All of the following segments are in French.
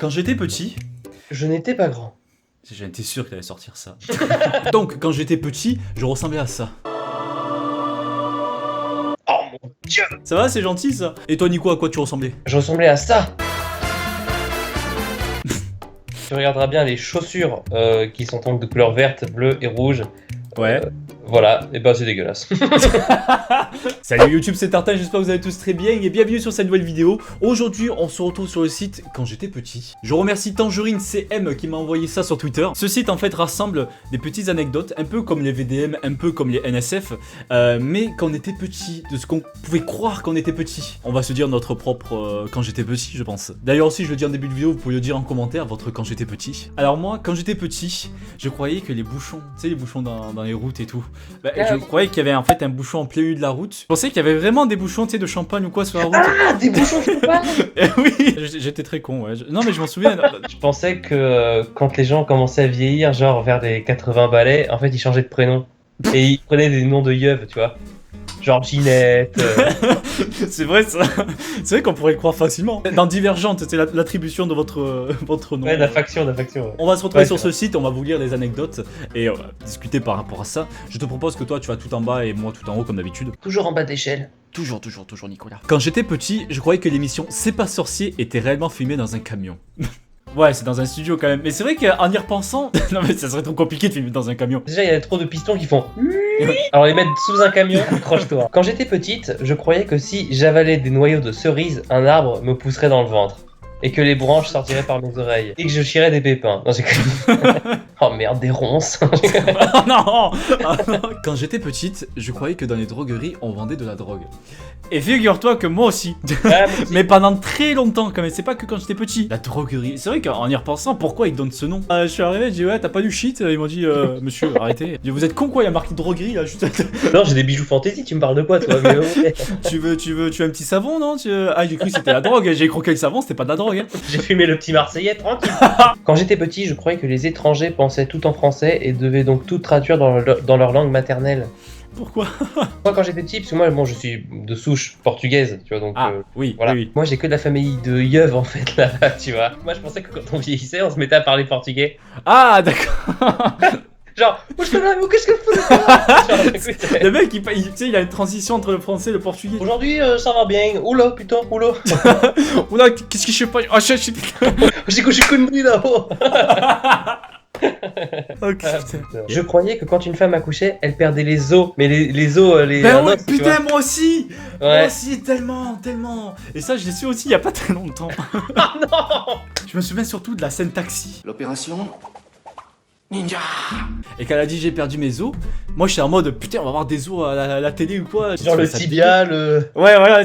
Quand j'étais petit, Je n'étais pas grand. j'étais sûr qu'il allait sortir ça. Donc, quand j'étais petit, je ressemblais à ça. Oh mon dieu! Ça va, c'est gentil ça. Et toi, Nico, à quoi tu ressemblais? Je ressemblais à ça! Tu regarderas bien les chaussures qui sont donc de couleur verte, bleue et rouge. Ouais. Voilà, et ben c'est dégueulasse. Salut YouTube, c'est Tartin, j'espère que vous allez tous très bien et bienvenue sur cette nouvelle vidéo. Aujourd'hui, on se retrouve sur le site Quand j'étais petit. Je remercie Tangerine CM qui m'a envoyé ça sur Twitter. Ce site en fait rassemble des petites anecdotes, un peu comme les VDM, un peu comme les NSF, mais quand on était petit, de ce qu'on pouvait croire quand on était petit. On va se dire notre propre Quand j'étais petit, je pense. D'ailleurs aussi, je le dis en début de vidéo, vous pouvez le dire en commentaire, votre Quand j'étais petit. Alors moi, quand j'étais petit, je croyais que les bouchons, tu sais les bouchons dans les routes et tout, je croyais qu'il y avait en fait un bouchon en plein milieu de la route. Je pensais qu'il y avait vraiment des bouchons, tu sais, de champagne ou quoi sur la route. Ah, des bouchons de champagne! Oui, j'étais très con, ouais. Non mais je m'en souviens. Je pensais que quand les gens commençaient à vieillir, genre vers les 80 balais, en fait ils changeaient de prénom. Et ils prenaient des noms de yeuves, tu vois. Genre Ginette. C'est vrai ça. C'est vrai qu'on pourrait le croire facilement. Dans Divergente, c'est l'attribution de votre nom. Ouais, la faction, la faction. Ouais. On va se retrouver Ouais, sur c'est ce site, on va vous lire des anecdotes et on va discuter par rapport à ça. Je te propose que toi tu vas tout en bas et moi tout en haut comme d'habitude. Toujours en bas d'échelle. Toujours Nicolas. Quand j'étais petit, je croyais que l'émission C'est pas sorcier était réellement filmée dans un camion. Ouais, c'est dans un studio quand même. Mais c'est vrai qu'en y repensant... non mais ça serait trop compliqué de filmer dans un camion. Déjà, il y a trop de pistons qui font. Alors, les mettre sous un camion, accroche-toi. Quand j'étais petite, je croyais que si j'avalais des noyaux de cerises, un arbre me pousserait dans le ventre. Et que les branches sortiraient par mes oreilles. Et que je chierais des pépins. Non, j'ai oh merde, des ronces. Oh non. Quand j'étais petite, je croyais que dans les drogueries, on vendait de la drogue. Et figure-toi que moi aussi. Ah, Mais pendant très longtemps quand même, c'est pas que quand j'étais petit. La droguerie. C'est vrai qu'en y repensant, pourquoi ils donnent ce nom? Je suis arrivé, j'ai dit ouais, t'as pas du shit? Ils m'ont dit monsieur, arrêtez. J'ai dit, vous êtes con quoi, il y a marqué droguerie là, juste... Non, j'ai des bijoux fantaisie, tu me parles de quoi toi? Mais ouais. tu veux un petit savon, non? Ah, j'ai cru que c'était la drogue, j'ai croqué le savon, c'était pas de la drogue. Hein. J'ai fumé le petit Marseillais, tranquille. Quand j'étais petit, je croyais que les étrangers pensaient tout en français et devaient donc tout traduire dans leur langue maternelle. Pourquoi? Moi, quand j'étais petit, parce que moi, bon, je suis de souche portugaise, tu vois, donc oui, voilà. oui. Moi, j'ai que de la famille de yeuves en fait là-bas, tu vois. Moi, je pensais que quand on vieillissait, on se mettait à parler portugais. Ah, d'accord. Genre, qu'est-ce que je fais? Le mec, tu sais, il a une transition entre le français et le portugais. Aujourd'hui, ça va bien. Oula, putain, oula. Oula, qu'est-ce que je sais pas? Oh, je sais. J'ai couché connu là-haut. Ok. Je croyais que quand une femme accouchait, elle perdait les os. Mais les os, les. Ben ouais, os, tu putain, vois. moi aussi. Ouais. Moi aussi, tellement. Et ça, je l'ai su aussi il y a pas très longtemps. Ah non. Je me souviens surtout de la scène taxi. L'opération Ninja. Et quand elle a dit j'ai perdu mes os, moi j'étais en mode putain, on va avoir des os à la télé ou quoi. Genre le tibia, le. Ouais, voilà.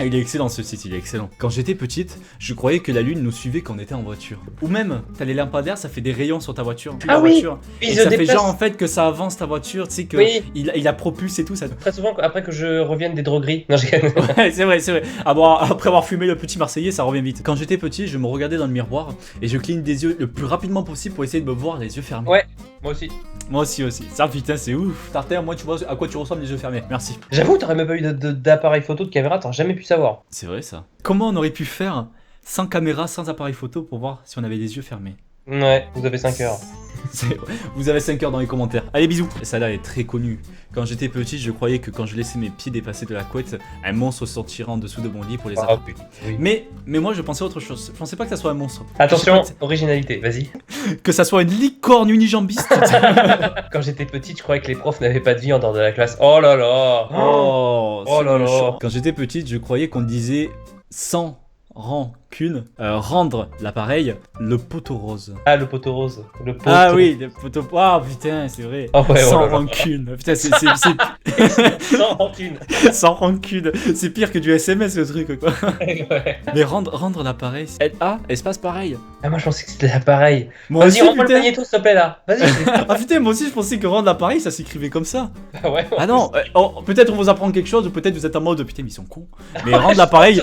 Il est excellent ce site, il est excellent. Quand j'étais petite, je croyais que la lune nous suivait quand on était en voiture. Ou même, t'as les lampadaires, ça fait des rayons sur ta voiture. Ah la oui. voiture. Puis Et ils se ça fait déplacent. genre en fait que ça avance ta voiture, tu sais que Oui. il a propulse et tout ça. Très souvent, après que je revienne des drogueries. Non, Ouais, c'est vrai. Ah bon, après avoir fumé le petit Marseillais, ça revient vite. Quand j'étais petit, je me regardais dans le miroir et je cligne des yeux le plus rapidement possible pour essayer de me voir les yeux fermés. Ouais, moi aussi. Moi aussi. Ça putain, c'est ouf. Tartin, moi tu vois à quoi tu ressembles les yeux fermés. Merci. J'avoue, t'aurais même pas eu d'appareil photo, de caméra, t'aurais jamais pu savoir. C'est vrai ça. Comment on aurait pu faire sans caméra, sans appareil photo pour voir si on avait les yeux fermés? Ouais, vous avez 5 heures. Vous avez 5 heures dans les commentaires. Allez, bisous. Celle-là est très connue. Quand j'étais petit, je croyais que quand je laissais mes pieds dépasser de la couette, un monstre sortirait en dessous de mon lit pour les attraper. Oui. Mais moi, je pensais autre chose. Je pensais pas que ça soit un monstre. Attention, Je sais originalité, vas-y. pas que ça soit une licorne unijambiste. Quand j'étais petite, je croyais que les profs n'avaient pas de vie en dehors de la classe. Oh là là. Oh là là. méchant. Quand j'étais petite, je croyais qu'on disait sans rancune, rendre l'appareil le poteau rose. Ah, le poteau rose. Le poteau. Ah oui, le poteau. Ah putain, c'est vrai. Ah ouais, Sans oh là là. rancune. Putain, c'est Sans rancune. sans rancune. C'est pire que du SMS le truc quoi. Ouais. Mais rendre l'appareil. LA, espace pareil. Ah, moi je pensais que c'était l'appareil. Moi Vas-y, aussi, rends-moi le putain. magnéto, s'il te plaît là. Vas-y. Ah putain, moi aussi je pensais que rendre l'appareil ça s'écrivait comme ça. Ah ouais. Ah non, peut-être on vous apprend quelque chose ou peut-être vous êtes en mode putain mais ils sont cons. Mais rendre l'appareil,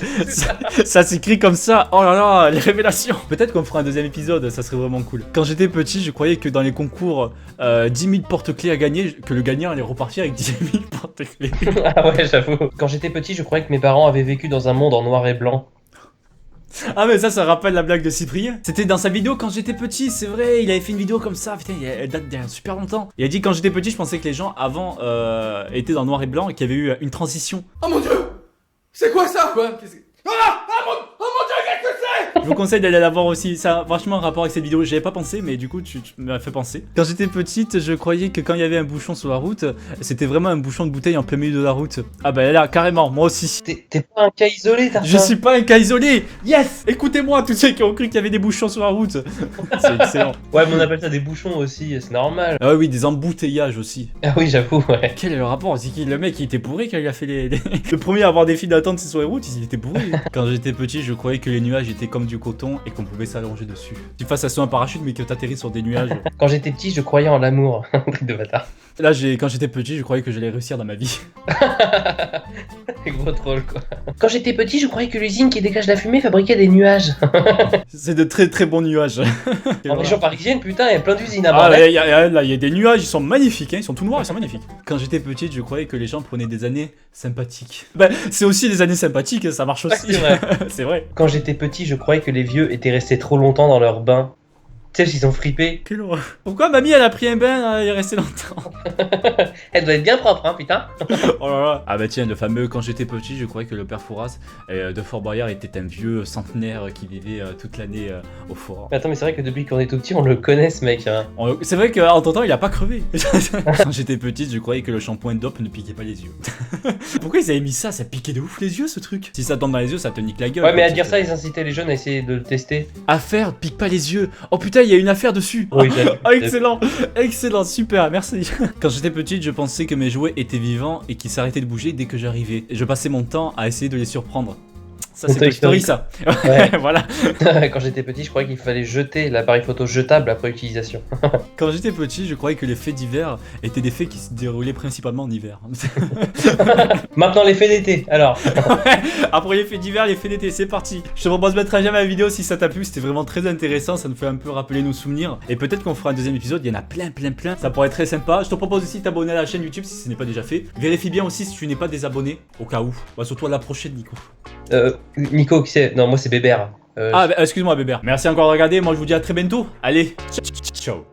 ça s'écrit comme ça. Oh là là, les révélations. Peut-être qu'on fera un deuxième épisode, ça serait vraiment cool. Quand j'étais petit, je croyais que dans les concours 10 000 porte-clés à gagner, que le gagnant allait repartir avec 10 000 porte-clés. Ah ouais, j'avoue. Quand j'étais petit, je croyais que mes parents avaient vécu dans un monde en noir et blanc. Ah mais ça rappelle la blague de Cyprien. C'était dans sa vidéo quand j'étais petit, c'est vrai, il avait fait une vidéo comme ça, putain, elle date d'il y a super longtemps. Il a dit quand j'étais petit, je pensais que les gens avant étaient dans le noir et blanc et qu'il y avait eu une transition. Oh mon dieu! C'est quoi ça? Quoi? Oh mon dieu, qu'est-ce que c'est? Je vous conseille d'aller la voir aussi, ça a vachement un rapport avec cette vidéo, j'y avais pas pensé mais du coup tu m'as fait penser. Quand j'étais petite, je croyais que quand il y avait un bouchon sur la route, c'était vraiment un bouchon de bouteille en plein milieu de la route. Ah bah là, carrément, moi aussi. T'es pas un cas isolé, Tartin. Je suis pas un cas isolé. Yes. Écoutez-moi, tous ceux qui ont cru qu'il y avait des bouchons sur la route. C'est excellent. Ouais, mais on appelle ça des bouchons aussi, c'est normal. Ah oui, des embouteillages aussi. Ah oui, j'avoue, ouais. Quel est le rapport? C'est qui le mec il était bourré quand il a fait le premier à avoir des files d'attente sur les routes, il était bourré. Quand j'étais petit, je croyais que les nuages étaient comme du coton et qu'on pouvait s'allonger dessus. Tu fasses ça sur un parachute mais que t'atterris sur des nuages. Quand j'étais petit, je croyais en l'amour. Truc de bâtard. Là, quand j'étais petit, je croyais que j'allais réussir dans ma vie. Gros troll, quoi. Quand j'étais petit, je croyais que l'usine qui dégage la fumée fabriquait des nuages. C'est de très très bons nuages. En région parisienne, putain, il y a plein d'usines à Ah, bord. là, il y a des nuages, ils sont magnifiques, hein, ils sont tout noirs, ils sont magnifiques. Quand j'étais petite, je croyais que les gens prenaient des années sympathiques. Bah, c'est aussi des années sympathiques, ça marche aussi. C'est vrai. C'est vrai. Quand j'étais petit, je croyais que les vieux étaient restés trop longtemps dans leur bain. Tu sais, ils ont fripé. Quelle horreur. Pourquoi mamie elle a pris un bain, elle est restée longtemps? Elle doit être bien propre, hein, putain. Oh là là. Ah bah tiens, le fameux quand j'étais petit, je croyais que le père Fouras de Fort Boyard était un vieux centenaire qui vivait toute l'année au fort. Mais attends, mais c'est vrai que depuis qu'on est tout petit, on le connaît, ce mec. Hein. C'est vrai qu'en t'entendant, il a pas crevé. Quand j'étais petite, je croyais que le shampoing Dop ne piquait pas les yeux. Pourquoi ils avaient mis ça? Ça piquait de ouf les yeux ce truc. Si ça tombe dans les yeux, ça te nique la gueule. Ouais, mais à dire ça, ils incitaient les jeunes à essayer de le tester. Affaire, pique pas les yeux. Oh putain, il y a une affaire dessus. Oui, Ah, excellent, excellent, super, merci. Quand j'étais petite, je pensais que mes jouets étaient vivants et qu'ils s'arrêtaient de bouger dès que j'arrivais. Et je passais mon temps à essayer de les surprendre. Ça, c'est Toy Story, ça. Ouais. Voilà. Quand j'étais petit, je croyais qu'il fallait jeter l'appareil photo jetable après utilisation. Quand j'étais petit, je croyais que les faits d'hiver étaient des faits qui se déroulaient principalement en hiver. Maintenant, les faits d'été, alors. Ouais, après les faits d'hiver, les faits d'été, c'est parti. Je te propose de mettre à jamais la vidéo si ça t'a plu, c'était vraiment très intéressant, ça nous fait un peu rappeler nos souvenirs. Et peut-être qu'on fera un deuxième épisode, il y en a plein, ça pourrait être très sympa. Je te propose aussi de t'abonner à la chaîne YouTube si ce n'est pas déjà fait. Vérifie bien aussi si tu n'es pas désabonné, au cas où. Bah, surtout à la prochaine, Nico. Nico, qui c'est? Non, moi c'est Bébert. Ah, bah, excuse-moi, Bébert. Merci encore de regarder, moi je vous dis à très bientôt. Allez, ciao.